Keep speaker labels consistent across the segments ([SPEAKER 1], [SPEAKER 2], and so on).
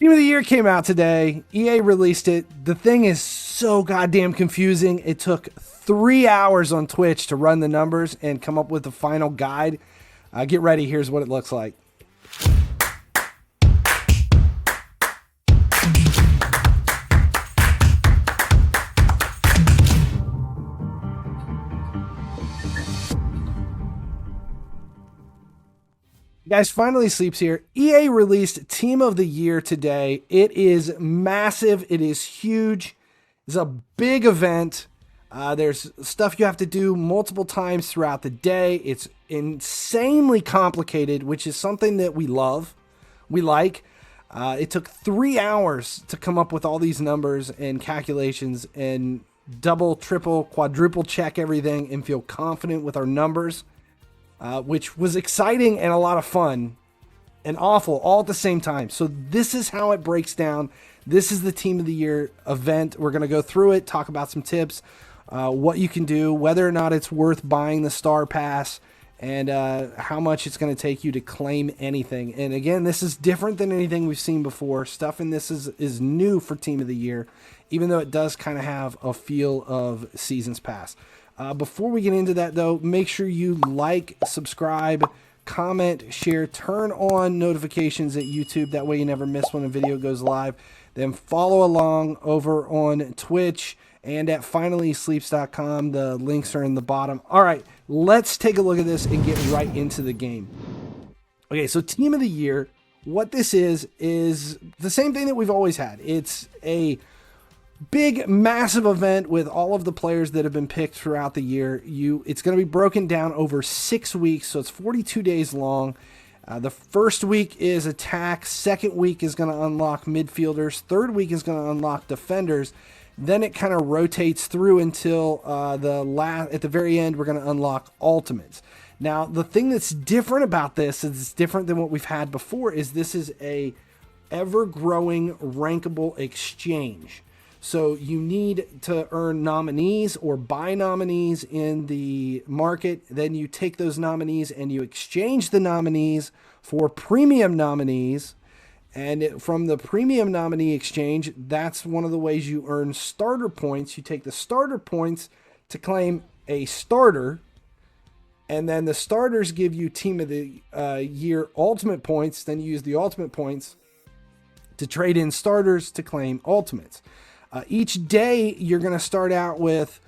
[SPEAKER 1] Team of the Year came out today. EA released it. The thing is so goddamn confusing. It took 3 hours on Twitch to run the numbers and come up with the final guide. Get ready. Here's what it looks like. Guys, finally Sleeps here. EA released Team of the Year today. It is massive. It is huge. It's a big event. There's stuff you have to do multiple times throughout the day. It's insanely complicated, which is something that we love. We like. It took 3 hours to come up with all these numbers and calculations and double, triple, quadruple check everything and feel confident with our numbers. Which was exciting and a lot of fun and awful all at the same time. So this is how it breaks down. This is the Team of the Year event. We're going to go through it, talk about some tips, what you can do, whether or not it's worth buying the Star Pass, and how much it's going to take you to claim anything. And again, this is different than anything we've seen before. Stuff in this is new for Team of the Year, even though it does kind of have a feel of Seasons Pass. Before we get into that, though, make sure you like, subscribe, comment, share, turn on notifications at YouTube. That way you never miss when a video goes live. Then follow along over on Twitch and at finallysleeps.com. The links are in the bottom. All right, let's take a look at this and get right into the game. Okay, so Team of the Year, what this is the same thing that we've always had. It's a big, massive event with all of the players that have been picked throughout the year. It's going to be broken down over 6 weeks, so it's 42 days long. The first week is attack. Second week is going to unlock midfielders. Third week is going to unlock defenders. Then it kind of rotates through until at the very end, we're going to unlock ultimates. Now, the thing that's different about this, is different than what we've had before, is this is a ever-growing rankable exchange. So you need to earn nominees or buy nominees in the market. Then you take those nominees and you exchange the nominees for premium nominees. And from the premium nominee exchange, that's one of the ways you earn starter points. You take the starter points to claim a starter. And then the starters give you Team of the Year ultimate points. Then you use the ultimate points to trade in starters to claim ultimates. Each day, you're going to start out with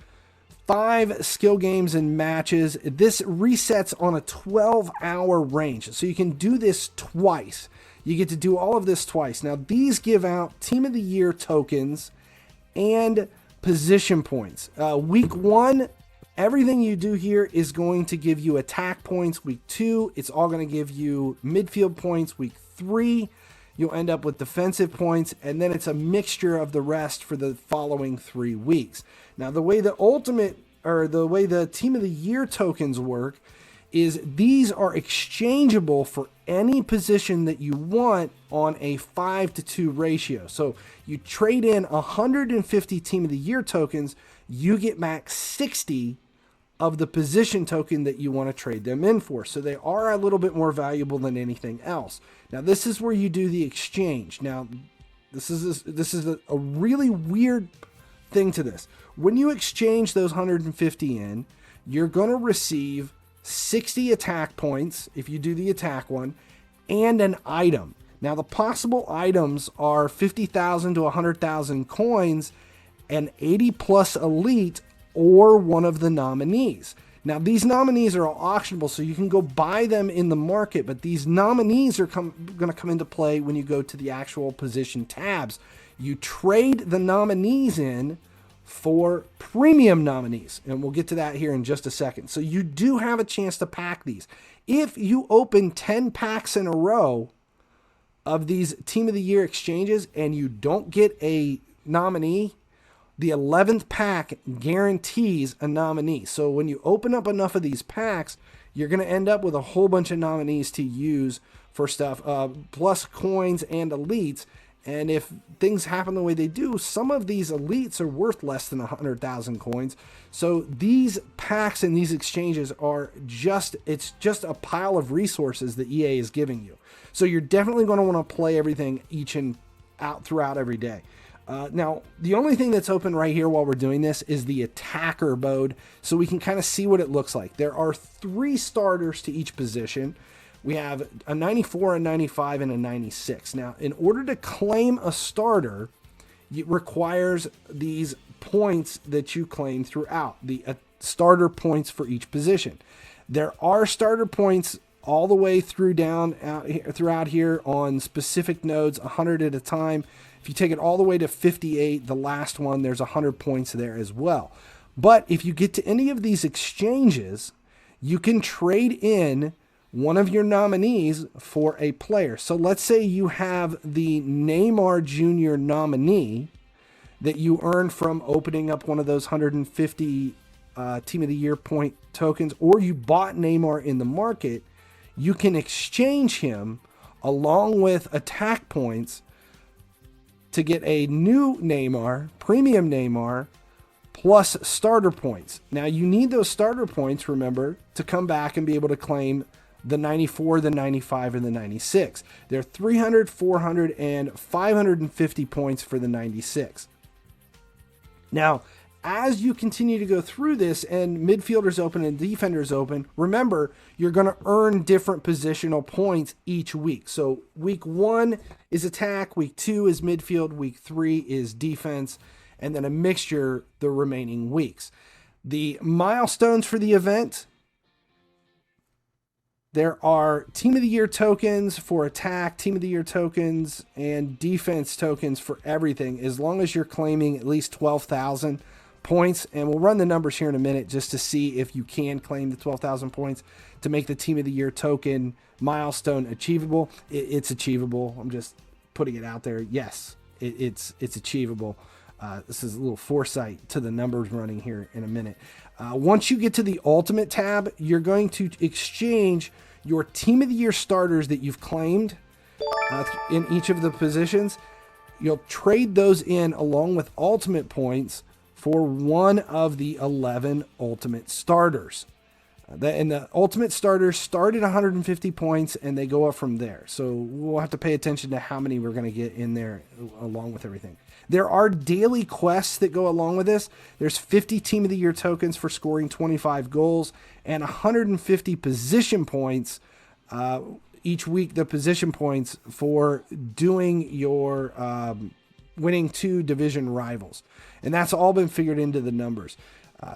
[SPEAKER 1] 5 skill games and matches. This resets on a 12-hour range, so you can do this twice. You get to do all of this twice. Now, these give out Team of the Year tokens and position points. Week 1, everything you do here is going to give you attack points. Week 2, it's all going to give you midfield points. Week 3, you'll end up with defensive points, and then it's a mixture of the rest for the following 3 weeks. Now, the way the Team of the Year tokens work is these are exchangeable for any position that you want on a 5-to-2 ratio. So you trade in 150 Team of the Year tokens, you get back 60 of the position token that you want to trade them in for. So they are a little bit more valuable than anything else. Now, this is where you do the exchange. Now, this is a really weird thing to this. When you exchange those 150 in, you're going to receive 60 attack points if you do the attack one, and an item. Now, the possible items are 50,000 to 100,000 coins, and 80 plus elite, or one of the nominees. Now, these nominees are all auctionable, so you can go buy them in the market, but these nominees are going to come into play when you go to the actual position tabs. You trade the nominees in for premium nominees, and we'll get to that here in just a second. So you do have a chance to pack these. If you open 10 packs in a row of these Team of the Year exchanges and you don't get a nominee, the 11th pack guarantees a nominee. So when you open up enough of these packs, you're going to end up with a whole bunch of nominees to use for stuff, plus coins and elites. And if things happen the way they do, some of these elites are worth less than 100,000 coins. So these packs and these exchanges are it's just a pile of resources that EA is giving you. So you're definitely going to want to play everything each and out throughout every day. Now, the only thing that's open right here while we're doing this is the attacker mode, so we can kind of see what it looks like. There are 3 starters to each position. We have a 94, a 95, and a 96. Now, in order to claim a starter, it requires these points that you claim throughout, the starter points for each position. There are starter points all the way throughout here on specific nodes, 100 at a time. If you take it all the way to 58, the last one, there's 100 points there as well. But if you get to any of these exchanges, you can trade in one of your nominees for a player. So let's say you have the Neymar Jr. nominee that you earned from opening up one of those 150 Team of the Year point tokens, or you bought Neymar in the market. You can exchange him along with attack points to get a new Neymar, premium Neymar, plus starter points. Now, you need those starter points, remember, to come back and be able to claim the 94, the 95, and the 96. They're 300, 400, and 550 points for the 96. Now, as you continue to go through this and midfielders open and defenders open, remember, you're going to earn different positional points each week. So week 1 is attack, week 2 is midfield, week 3 is defense, and then a mixture the remaining weeks. The milestones for the event: there are Team of the Year tokens for attack, Team of the Year tokens, and defense tokens for everything, as long as you're claiming at least 12,000 points. And we'll run the numbers here in a minute just to see if you can claim the 12,000 points to make the Team of the Year token milestone achievable. It's achievable. I'm just putting it out there. Yes, it's achievable. This is a little foresight to the numbers running here in a minute. Once you get to the Ultimate tab, you're going to exchange your Team of the Year starters that you've claimed in each of the positions. You'll trade those in along with Ultimate points for one of the 11 Ultimate starters. And the Ultimate starters start at 150 points and they go up from there. So we'll have to pay attention to how many we're going to get in there along with everything. There are daily quests that go along with this. There's 50 Team of the Year tokens for scoring 25 goals and 150 position points each week. The position points for doing your winning 2 division rivals. And that's all been figured into the numbers.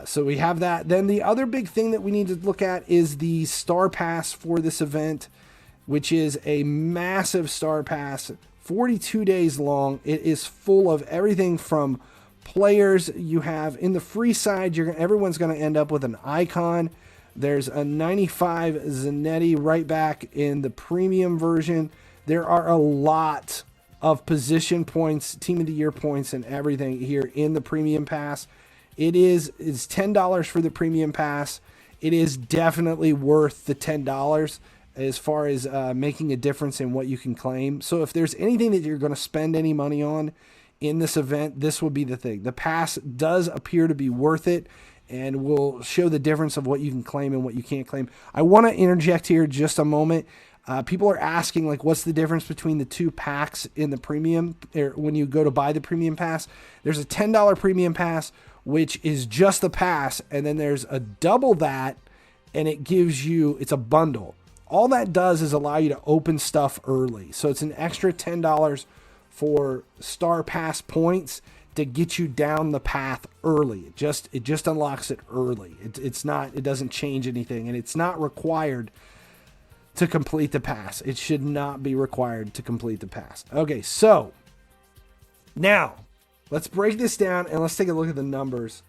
[SPEAKER 1] So we have that. Then the other big thing that we need to look at is the Star Pass for this event, which is a massive Star Pass, 42 days long. It is full of everything from players. You have in the free side, everyone's going to end up with an icon. There's a 95 Zanetti right back in the premium version. There are a lot of position points, Team of the Year points, and everything here in the premium pass. It's $10 for the premium pass. It is definitely worth the $10 as far as making a difference in what you can claim. So if there's anything that you're going to spend any money on in this event, this will be the thing. The pass does appear to be worth it, and will show the difference of what you can claim and what you can't claim. I want to interject here just a moment. People are asking, like, what's the difference between the 2 packs in the premium, or when you go to buy the premium pass? There's a $10 premium pass, which is just the pass, and then there's a double that, and it gives you, it's a bundle. All that does is allow you to open stuff early. So it's an extra $10 for Star Pass points to get you down the path early. It just unlocks it early. It doesn't change anything, and it's not required to complete the pass. It should not be required to complete the pass. Okay, so now let's break this down and let's take a look at the numbers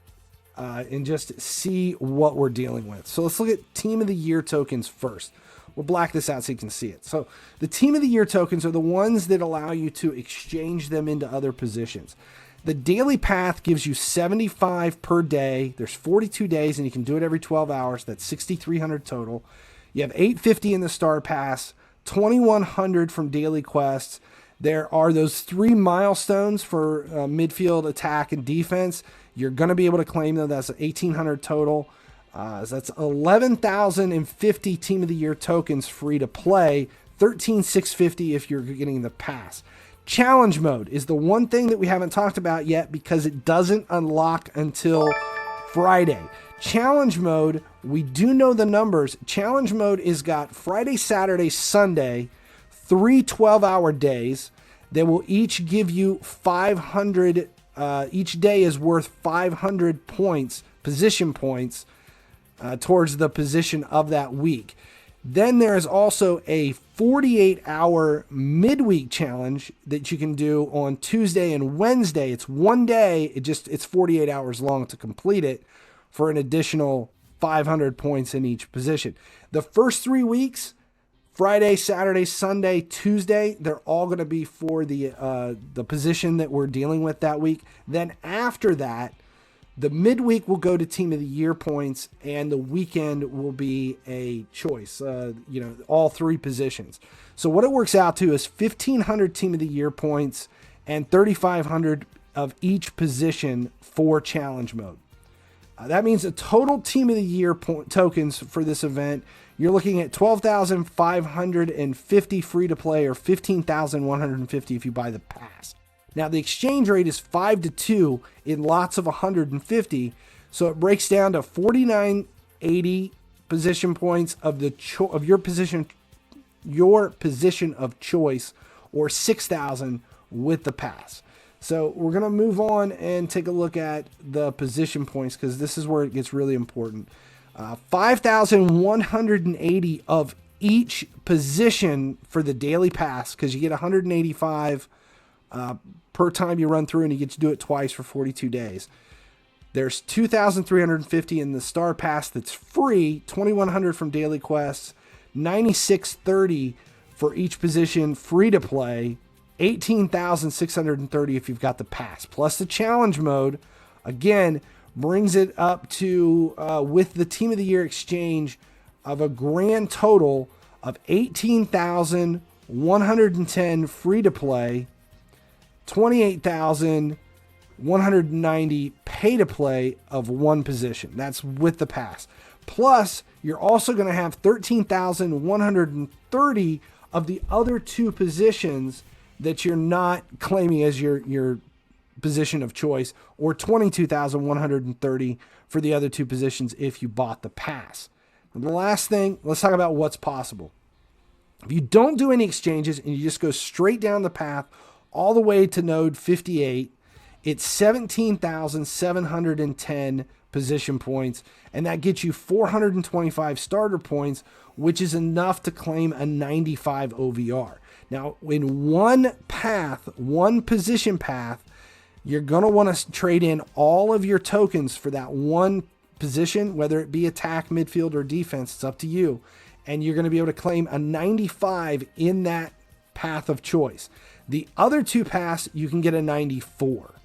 [SPEAKER 1] and just see what we're dealing with. So let's look at Team of the Year tokens first. We'll black this out so you can see it. So the Team of the Year tokens are the ones that allow you to exchange them into other positions. The daily path gives you 75 per day. There's 42 days, and you can do it every 12 hours. That's 6,300 total. You have 850 in the Star Pass, 2,100 from daily quests. There are those 3 milestones for midfield, attack, and defense. You're going to be able to claim them. That's 1,800 total. So that's 11,050 Team of the Year tokens free to play. 13,650 if you're getting the pass. Challenge mode is the one thing that we haven't talked about yet because it doesn't unlock until Friday. Challenge mode, we do know the numbers. Challenge mode is got Friday, Saturday, Sunday, 3 12-hour days. They will each give you 500. Each day is worth 500 points, position points, towards the position of that week. Then there is also a 48-hour midweek challenge that you can do on Tuesday and Wednesday. It's one day. It's 48 hours long to complete it for an additional 500 points in each position. The first 3 weeks, Friday, Saturday, Sunday, Tuesday, they're all going to be for the position that we're dealing with that week. Then after that, the midweek will go to Team of the Year points, and the weekend will be a choice, all 3 positions. So what it works out to is 1,500 Team of the Year points and 3,500 of each position for challenge mode. That means the total Team of the Year tokens for this event, you're looking at 12,550 free to play, or 15,150 if you buy the pass. Now, the exchange rate is 5-2 in lots of 150, so it breaks down to 4,980 position points of your position of choice, or 6,000 with the pass. So we're going to move on and take a look at the position points, because this is where it gets really important. 5,180 of each position for the daily pass, because you get 185 per time you run through, and you get to do it twice for 42 days. There's 2,350 in the Star Pass that's free, 2,100 from Daily Quests, 9,630 for each position free to play, 18,630 if you've got the pass. Plus the challenge mode, again, brings it up to, with the Team of the Year exchange, of a grand total of 18,110 free to play, 28,190 pay to play of one position. That's with the pass. Plus, you're also going to have 13,130 of the other 2 positions that you're not claiming as your position of choice, or 22,130 for the other 2 positions if you bought the pass. And the last thing, let's talk about what's possible. If you don't do any exchanges and you just go straight down the path all the way to node 58, it's 17,710 position points, and that gets you 425 starter points, which is enough to claim a 95 OVR. Now, in one position path, you're going to want to trade in all of your tokens for that one position, whether it be attack, midfield, or defense. It's up to you. And you're going to be able to claim a 95 in that path of choice. The other 2 paths, you can get a 94.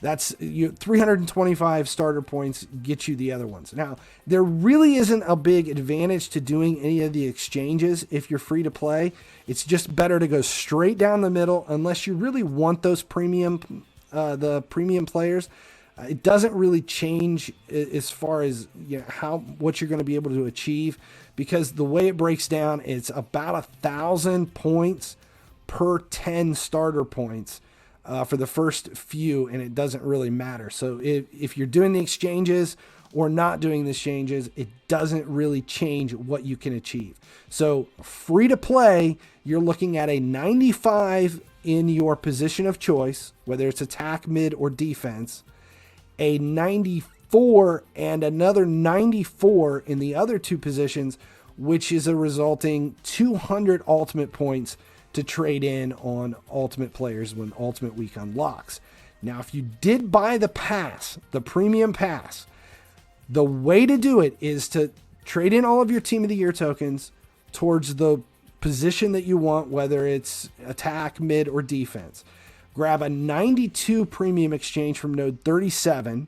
[SPEAKER 1] That's 325 starter points get you the other ones. Now, there really isn't a big advantage to doing any of the exchanges if you're free to play. It's just better to go straight down the middle, unless you really want those premium players. It doesn't really change as far as what you're going to be able to achieve, because the way it breaks down, it's about 1,000 points per 10 starter points for the first few, and it doesn't really matter. So if you're doing the exchanges or not doing the exchanges, it doesn't really change what you can achieve. So free to play, you're looking at a 95 in your position of choice, whether it's attack, mid, or defense, a 94 and another 94 in the other 2 positions, which is a resulting 200 ultimate points to trade in on ultimate players when Ultimate Week unlocks. Now, if you did buy the pass, the premium pass, the way to do it is to trade in all of your Team of the Year tokens towards the position that you want, whether it's attack, mid, or defense. Grab a 92 premium exchange from node 37,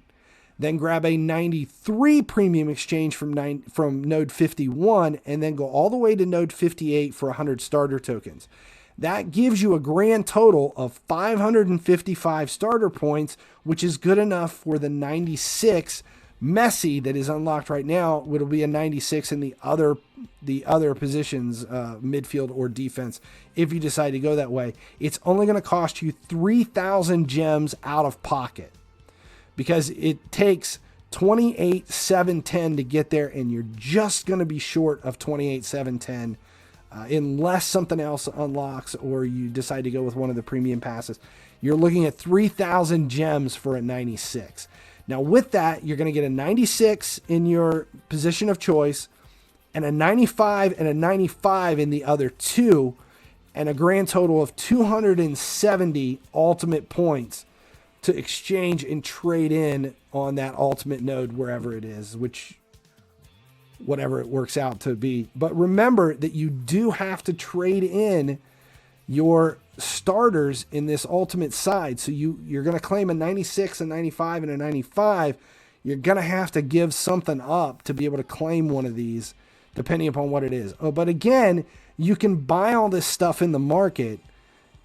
[SPEAKER 1] then grab a 93 premium exchange from node 51, and then go all the way to node 58 for 100 starter tokens. That gives you a grand total of 555 starter points, which is good enough for the 96 Messi that is unlocked right now would be a 96 in the other positions, midfield or defense, if you decide to go that way. It's only going to cost you 3,000 gems out of pocket, because it takes 28,710 to get there, and you're just going to be short of 28,710 unless something else unlocks or you decide to go with one of the premium passes. You're looking at 3,000 gems for a 96. Now, with that, you're going to get a 96 in your position of choice, and a 95 and a 95 in the other two, and a grand total of 270 ultimate points to exchange and trade in on that ultimate node wherever it is, whatever it works out to be. But remember that you do have to trade in your starters in this ultimate side. So you're going to claim a 96, a 95, and a 95. You're going to have to give something up to be able to claim one of these, depending upon what it is. Oh, but again, you can buy all this stuff in the market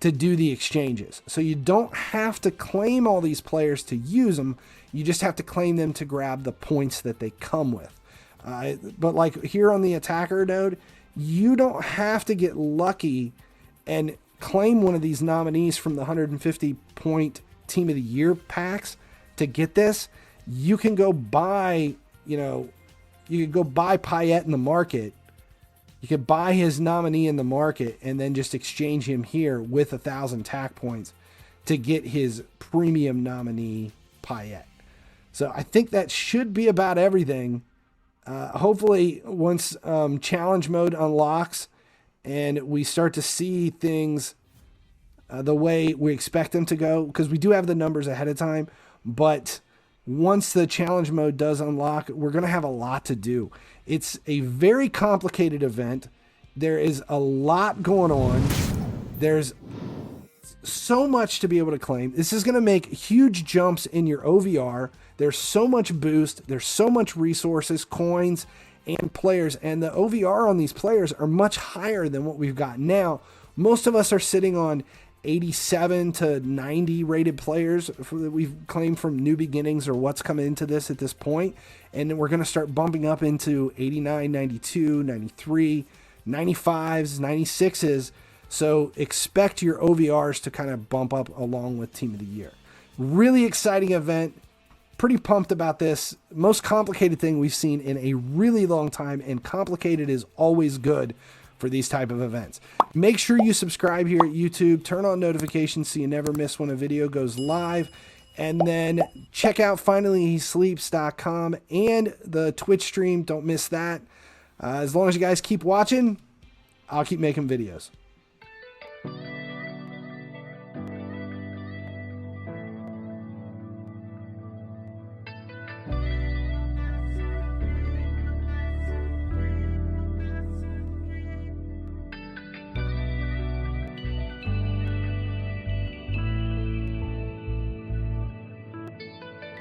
[SPEAKER 1] to do the exchanges. So you don't have to claim all these players to use them. You just have to claim them to grab the points that they come with. But like here on the attacker node, you don't have to get lucky and claim one of these nominees from the 150 point team of the year packs to get this. You can go buy, you can go buy Payet in the market. You could buy his nominee in the market and then just exchange him here with 1,000 tack points to get his premium nominee Payet. So I think that should be about everything. Hopefully once challenge mode unlocks and we start to see things the way we expect them to go, because we do have the numbers ahead of time, but once the challenge mode does unlock, we're going to have a lot to do. It's a very complicated event. There is a lot going on. There's so much to be able to claim. This is going to make huge jumps in your OVR. There's so much boost. There's so much resources, coins, and players. And the OVR on these players are much higher than what we've got now. Most of us are sitting on 87 to 90 rated players that we've claimed from New Beginnings or what's coming into this at this point. And then we're going to start bumping up into 89, 92, 93, 95s, 96s. So expect your OVRs to kind of bump up along with Team of the Year. Really exciting event. Pretty pumped about this. Most complicated thing we've seen in a really long time, and complicated is always good for these type of events. Make sure you subscribe here at YouTube, turn on notifications so you never miss when a video goes live, and then check out finallyhesleeps.com and the Twitch stream. Don't miss that. As long as you guys keep watching, I'll keep making videos.